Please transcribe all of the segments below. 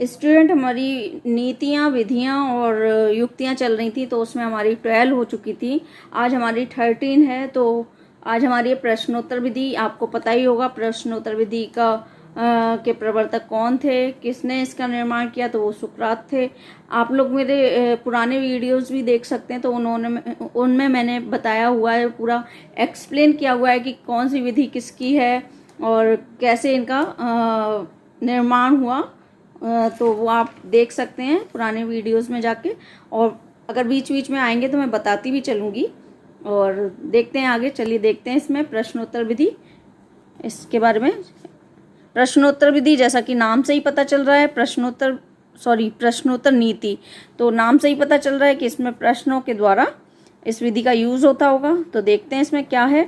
Student, हमारी नीतियाँ, विधियाँ और युक्तियाँ चल रही थी, तो उसमें हमारी 12 हो चुकी थी। आज हमारी 13 है। तो आज हमारी ये प्रश्नोत्तर विधि, आपको पता ही होगा प्रश्नोत्तर विधि का के प्रवर्तक कौन थे, किसने इसका निर्माण किया, तो वो सुकरात थे। आप लोग मेरे पुराने वीडियोस भी देख सकते हैं, तो उनमें मैंने बताया हुआ है, पूरा एक्सप्लेन किया हुआ है कि कौन सी विधि किसकी है और कैसे इनका निर्माण हुआ। तो वो आप देख सकते हैं पुराने वीडियोस में जाके, और अगर बीच बीच में आएंगे तो मैं बताती भी चलूँगी। और देखते हैं आगे, चलिए देखते हैं इसमें प्रश्नोत्तर विधि, इसके बारे में। प्रश्नोत्तर विधि, जैसा कि नाम से ही पता चल रहा है, प्रश्नोत्तर नीति, तो नाम से ही पता चल रहा है कि इसमें प्रश्नों के द्वारा इस विधि का यूज होता होगा। तो देखते हैं इसमें क्या है।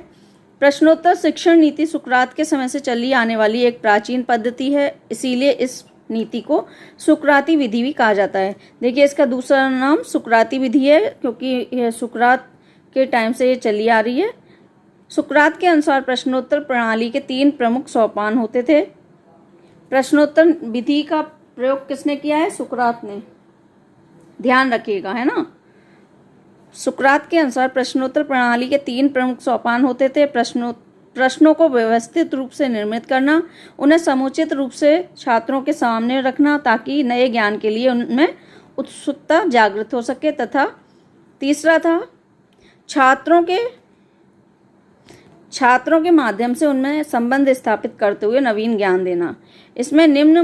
प्रश्नोत्तर शिक्षण नीति सुकरात के समय से चली आने वाली एक प्राचीन पद्धति है, इसीलिए इस नीति को सुकराती विधि भी कहा जाता है। देखिए, इसका दूसरा नाम सुकराती विधि है, क्योंकि यह सुकरात के टाइम से ये चली आ रही है। सुकरात के अनुसार प्रश्नोत्तर प्रणाली के 3 प्रमुख सोपान होते थे। प्रश्नोत्तर विधि का प्रयोग किसने किया है? सुकरात ने। ध्यान रखिएगा, है ना। सुकरात के अनुसार प्रश्नोत्तर प्रणाली के 3 प्रमुख सोपान होते थे। प्रश्नों को व्यवस्थित रूप से निर्मित करना, उन्हें समुचित रूप से छात्रों के सामने रखना ताकि नए ज्ञान के लिए उनमें उत्सुकता जागृत हो सके, तथा तीसरा था छात्रों के माध्यम से उनमें संबंध स्थापित करते हुए नवीन ज्ञान देना। इसमें निम्न,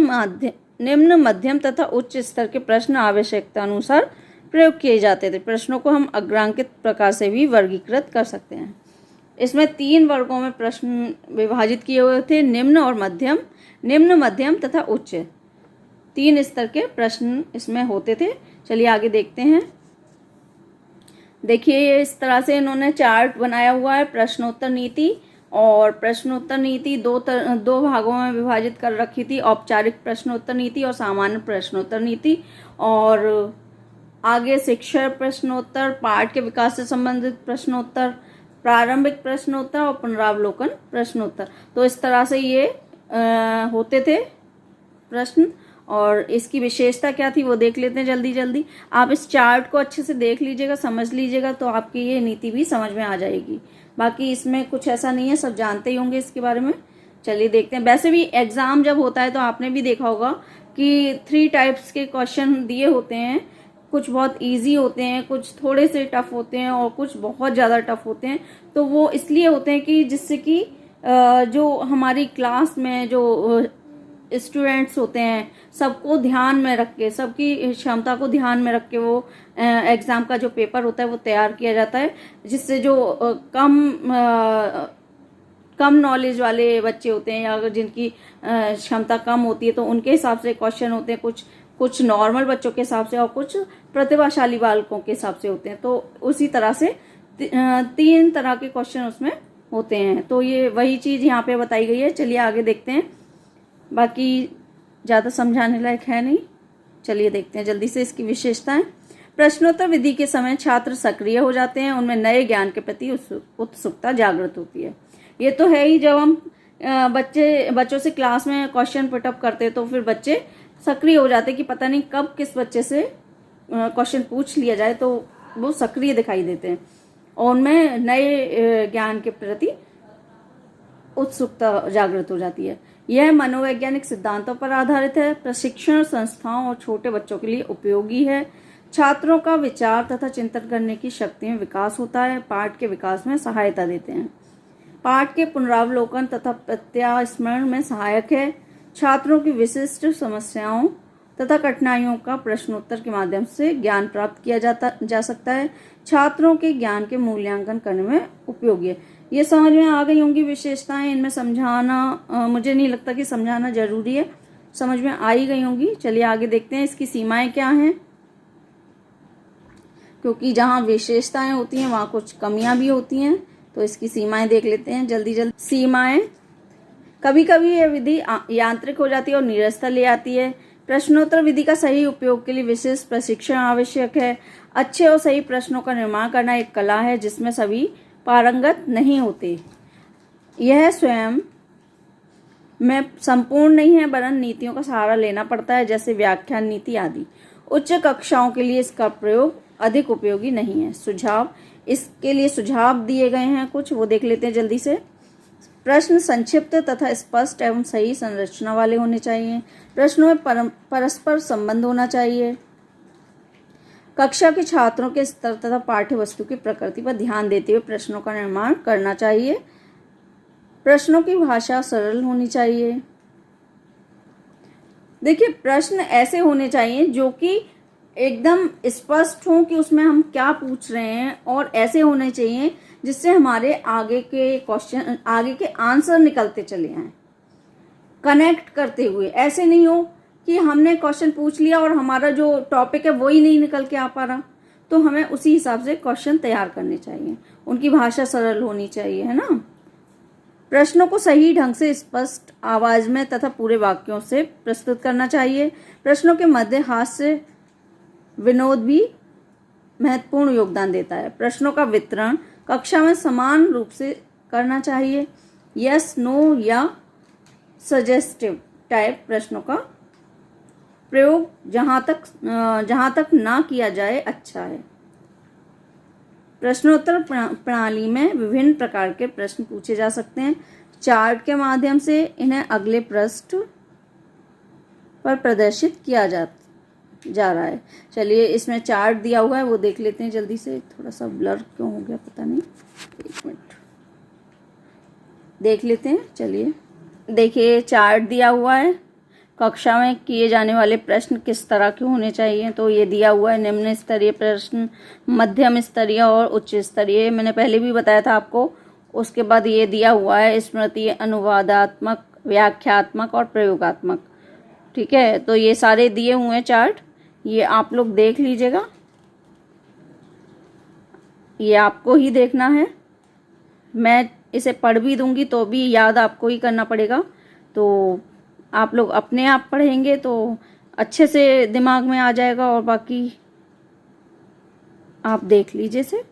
मध्यम तथा उच्च स्तर के प्रश्न आवश्यकता अनुसार प्रयोग किए जाते थे। प्रश्नों को हम अग्रांकित प्रकार से भी वर्गीकृत कर सकते हैं। इसमें 3 वर्गों में प्रश्न विभाजित किए हुए थे, निम्न, मध्यम तथा उच्च। 3 स्तर के प्रश्न इसमें होते थे। चलिए आगे देखते हैं। देखिए, इस तरह से इन्होंने चार्ट बनाया हुआ है प्रश्नोत्तर नीति, और प्रश्नोत्तर नीति दो भागों में विभाजित कर रखी थी, औपचारिक प्रश्नोत्तर नीति और सामान्य प्रश्नोत्तर नीति। और आगे शिक्षण प्रश्नोत्तर, पाठ के विकास से संबंधित प्रश्नोत्तर, प्रारंभिक प्रश्नोत्तर और पुनरावलोकन प्रश्नोत्तर। तो इस तरह से ये होते थे प्रश्न। और इसकी विशेषता क्या थी वो देख लेते हैं जल्दी जल्दी। आप इस चार्ट को अच्छे से देख लीजिएगा, समझ लीजिएगा, तो आपकी ये नीति भी समझ में आ जाएगी। बाकी इसमें कुछ ऐसा नहीं है, सब जानते ही होंगे इसके बारे में। चलिए देखते हैं। वैसे भी एग्जाम जब होता है तो आपने भी देखा होगा कि 3 टाइप्स के क्वेश्चन दिए होते हैं। कुछ बहुत इजी होते हैं, कुछ थोड़े से टफ होते हैं, और कुछ बहुत ज़्यादा टफ होते हैं। तो वो इसलिए होते हैं कि जिससे कि जो हमारी क्लास में जो स्टूडेंट्स होते हैं, सबको ध्यान में रख के, सबकी क्षमता को ध्यान में रख के वो एग्ज़ाम का जो पेपर होता है वो तैयार किया जाता है, जिससे जो कम नॉलेज वाले बच्चे होते हैं, या अगर जिनकी क्षमता कम होती है, तो उनके हिसाब से क्वेश्चन होते हैं, कुछ नॉर्मल बच्चों के हिसाब से, और कुछ प्रतिभाशाली बालकों के हिसाब से होते हैं। तो उसी तरह से 3 तरह के क्वेश्चन उसमें होते हैं। तो ये वही चीज़ यहाँ पे बताई गई है। चलिए आगे देखते हैं। बाकी ज़्यादा समझाने लायक है नहीं, चलिए देखते हैं जल्दी से इसकी विशेषताएं। प्रश्नोत्तर विधि के समय छात्र सक्रिय हो जाते हैं, उनमें नए ज्ञान के प्रति उत्सुकता जागृत होती है। ये तो है ही, जब हम बच्चों से क्लास में क्वेश्चन पुटअप करते हैं तो फिर बच्चे सक्रिय हो जाते हैं कि पता नहीं कब किस बच्चे से क्वेश्चन पूछ लिया जाए, तो वो सक्रिय दिखाई देते हैं और उनमें नए ज्ञान के प्रति उत्सुकता जागृत हो जाती है। यह मनोवैज्ञानिक सिद्धांतों पर आधारित है, प्रशिक्षण संस्थाओं और छोटे बच्चों के लिए उपयोगी है। छात्रों का विचार तथा चिंतन करने की शक्ति में विकास होता है, पाठ के विकास में सहायता देते हैं। पाठ के पुनरावलोकन तथा प्रत्यास्मरण में सहायक है। छात्रों की विशिष्ट समस्याओं तथा कठिनाइयों का प्रश्नोत्तर के माध्यम से ज्ञान प्राप्त किया जा सकता है। छात्रों के ज्ञान के मूल्यांकन करने में उपयोगी है। ये समझ में आ गई होंगी विशेषताएं। इनमें समझाना मुझे नहीं लगता कि समझाना जरूरी है, समझ में आ ही गई होंगी। चलिए आगे देखते हैं इसकी सीमाएं क्या हैं, क्योंकि जहाँ विशेषताएं होती हैं वहाँ कुछ कमियां भी होती हैं। तो इसकी सीमाएं देख लेते हैं जल्दी जल्दी। सीमाएं, कभी कभी यह विधि यांत्रिक हो जाती है और नीरसता ले आती है। प्रश्नोत्तर विधि का सही उपयोग के लिए विशेष प्रशिक्षण आवश्यक है। अच्छे और सही प्रश्नों का निर्माण करना एक कला है जिसमें सभी पारंगत नहीं होते। यह स्वयं में संपूर्ण नहीं है, वरन नीतियों का सहारा लेना पड़ता है, जैसे व्याख्यान नीति आदि। उच्च कक्षाओं के लिए इसका प्रयोग अधिक उपयोगी नहीं है। सुझाव, इसके लिए सुझाव दिए गए हैं कुछ, वो देख लेते हैं जल्दी से। प्रश्न संक्षिप्त तथा स्पष्ट एवं सही संरचना वाले होने चाहिए। प्रश्नों में परस्पर संबंध होना चाहिए। कक्षा के छात्रों के स्तर तथा पाठ्य वस्तु की प्रकृति पर ध्यान देते हुए प्रश्नों का निर्माण करना चाहिए। प्रश्नों की भाषा सरल होनी चाहिए। देखिए, प्रश्न ऐसे होने चाहिए जो कि एकदम स्पष्ट हो कि उसमें हम क्या पूछ रहे हैं, और ऐसे होने चाहिए जिससे हमारे आगे के क्वेश्चन, आगे के आंसर निकलते चले आए, कनेक्ट करते हुए। ऐसे नहीं हो कि हमने क्वेश्चन पूछ लिया और हमारा जो टॉपिक है वही नहीं निकल के आ पा रहा, तो हमें उसी हिसाब से क्वेश्चन तैयार करने चाहिए। उनकी भाषा सरल होनी चाहिए, है ना। प्रश्नों को सही ढंग से स्पष्ट आवाज में तथा पूरे वाक्यों से प्रस्तुत करना चाहिए। प्रश्नों के मध्य हास्य विनोद भी महत्वपूर्ण योगदान देता है। प्रश्नों का वितरण कक्षा में समान रूप से करना चाहिए। यस, नो या सजेस्टिव टाइप प्रश्नों का प्रयोग जहां तक ना किया जाए अच्छा है। प्रश्नोत्तर प्रणाली में विभिन्न प्रकार के प्रश्न पूछे जा सकते हैं। चार्ट के माध्यम से इन्हें अगले पृष्ठ पर प्रदर्शित किया जा रहा है। चलिए, इसमें चार्ट दिया हुआ है, वो देख लेते हैं जल्दी से। थोड़ा सा ब्लर क्यों हो गया पता नहीं, एक मिनट देख लेते हैं। चलिए, देखिए चार्ट दिया हुआ है। कक्षा में किए जाने वाले प्रश्न किस तरह के होने चाहिए, तो ये दिया हुआ है। निम्न स्तरीय प्रश्न, मध्यम स्तरीय और उच्च स्तरीय, मैंने पहले भी बताया था आपको। उसके बाद ये दिया हुआ है स्मृति, अनुवादात्मक, व्याख्यात्मक और प्रयोगात्मक। ठीक है, तो ये सारे दिए हुए हैं चार्ट, ये आप लोग देख लीजिएगा। ये आपको ही देखना है, मैं इसे पढ़ भी दूंगी तो भी याद आपको ही करना पड़ेगा। तो आप लोग अपने आप पढ़ेंगे तो अच्छे से दिमाग में आ जाएगा, और बाकी आप देख लीजिए से।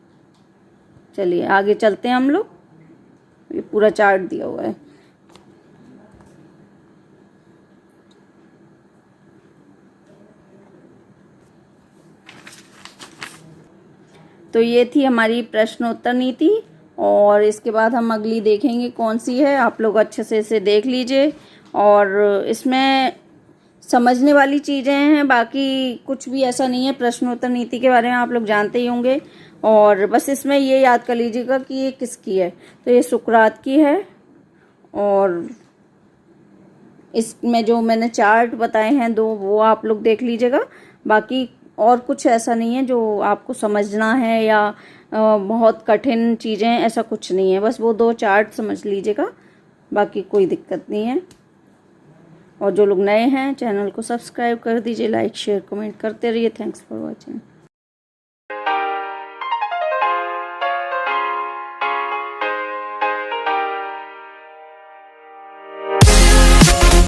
चलिए आगे चलते हैं हम लोग। ये पूरा चार्ट दिया हुआ है। तो ये थी हमारी प्रश्नोत्तर नीति, और इसके बाद हम अगली देखेंगे कौन सी है। आप लोग अच्छे से इसे देख लीजिए, और इसमें समझने वाली चीज़ें हैं, बाकी कुछ भी ऐसा नहीं है। प्रश्नोत्तर नीति के बारे में आप लोग जानते ही होंगे, और बस इसमें ये याद कर लीजिएगा कि ये किसकी है। तो ये सुकरात की है, और इसमें जो मैंने चार्ट बताए हैं दो, वो आप लोग देख लीजिएगा। बाकी और कुछ ऐसा नहीं है जो आपको समझना है या बहुत कठिन चीज़ें, ऐसा कुछ नहीं है। बस वो दो चार्ट समझ लीजिएगा, बाकी कोई दिक्कत नहीं है। और जो लोग नए हैं, चैनल को सब्सक्राइब कर दीजिए, लाइक शेयर कमेंट करते रहिए। Thanks for watching.